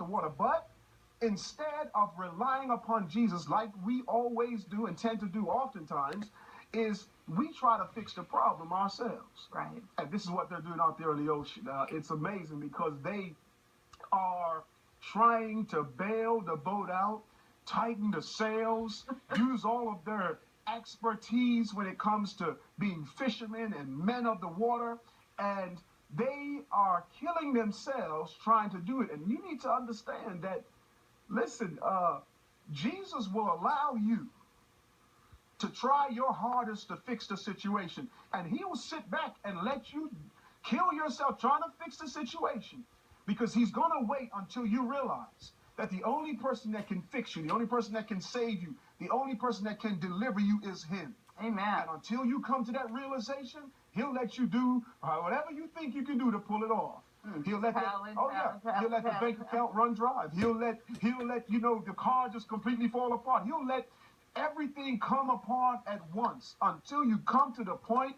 the water. But instead of relying upon Jesus like we always do and tend to do oftentimes, is we try to fix the problem ourselves. Right. And this is what they're doing out there in the ocean. It's amazing because they are trying to bail the boat out, tighten the sails, use all of their expertise when it comes to being fishermen and men of the water, and they are killing themselves trying to do it. And you need to understand that, listen, Jesus will allow you to try your hardest to fix the situation, and he will sit back and let you kill yourself trying to fix the situation, because he's going to wait until you realize that the only person that can fix you, the only person that can save you, the only person that can deliver you is him. Amen. And until you come to that realization, he'll let you do whatever you think you can do to pull it off. He'll let he'll let the bank account run dry. He'll let you know the car just completely fall apart. He'll let everything come upon at once until you come to the point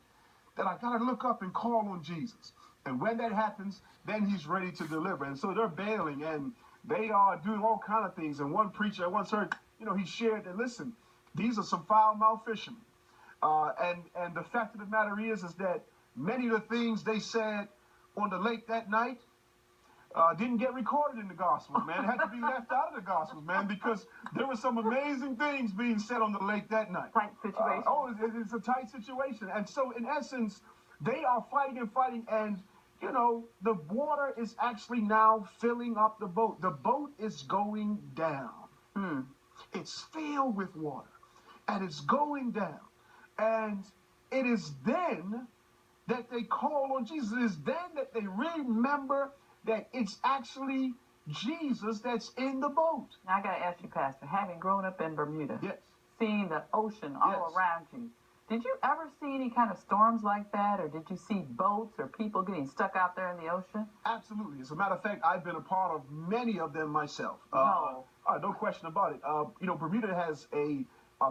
that I gotta look up and call on Jesus. And when that happens, then he's ready to deliver. And so they're bailing and they are doing all kind of things. And one preacher I once heard, he shared that, listen, these are some foul-mouthed fishermen. And the fact of the matter is that many of the things they said on the lake that night didn't get recorded in the Gospels, man. It had to be left out of the Gospels, man, because there were some amazing things being said on the lake that night. Tight situation. It's a tight situation. And so, in essence, they are fighting and fighting, and, the water is actually now filling up the boat. The boat is going down. It's filled with water, and it's going down. And it is then that they call on Jesus. It is then that they remember that it's actually Jesus that's in the boat. Now, I got to ask you, Pastor, having grown up in Bermuda, yes, seeing the ocean all around you, did you ever see any kind of storms like that, or did you see boats or people getting stuck out there in the ocean? Absolutely. As a matter of fact, I've been a part of many of them myself. No question about it. Bermuda has a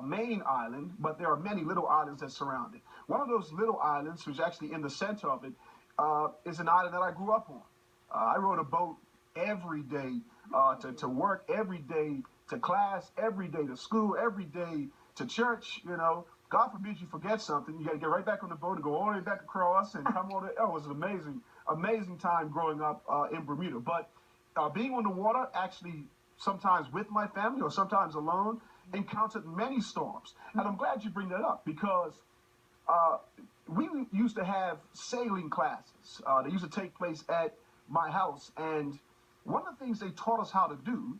main island, but there are many little islands that surround it. One of those little islands, which is actually in the center of it, is an island that I grew up on. I rode a boat every day to work, every day to class, every day to school, every day to church. God forbid you forget something. You got to get right back on the boat and go all the way back across and come on. It was an amazing time growing up in Bermuda. But being on the water, actually sometimes with my family or sometimes alone, encountered many storms. And I'm glad you bring that up, because we used to have sailing classes. They used to take place at my house. And one of the things they taught us how to do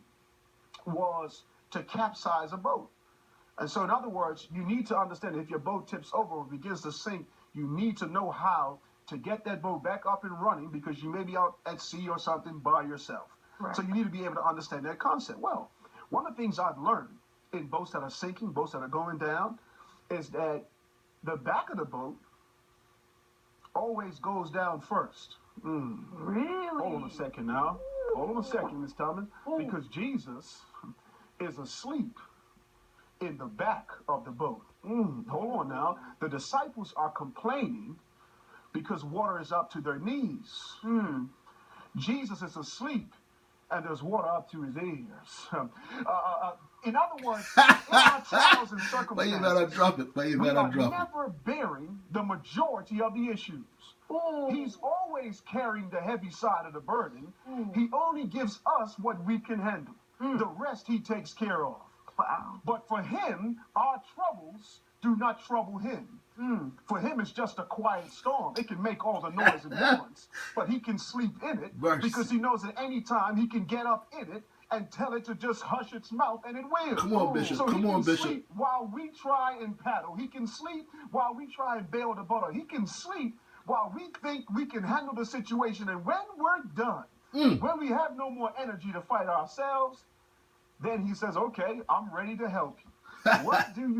was to capsize a boat. And so, in other words, you need to understand if your boat tips over or begins to sink, you need to know how to get that boat back up and running, because you may be out at sea or something by yourself. Right. So you need to be able to understand that concept. Well, one of the things I've learned in boats that are sinking, boats that are going down, is that the back of the boat always goes down first. Really? Hold on a second now. Hold on a second, Miss Thomas. Because Jesus is asleep in the back of the boat. Hold on now. The disciples are complaining because water is up to their knees. Jesus is asleep, and there's water up to his ears. In other words, in our trials and circumstances, we are never bearing the majority of the issues. He's always carrying the heavy side of the burden. He only gives us what we can handle. The rest he takes care of. Wow. But for him, our troubles do not trouble him. For him, it's just a quiet storm. It can make all the noise at once, but he can sleep in it because he knows at any time he can get up in it and tell it to just hush its mouth, and it will. Come on, Bishop. So Come on, Bishop. Sleep while we try and paddle. He can sleep while we try and bail the boat. He can sleep while we think we can handle the situation. And when we're done, when we have no more energy to fight ourselves, then he says, okay, I'm ready to help you. What do you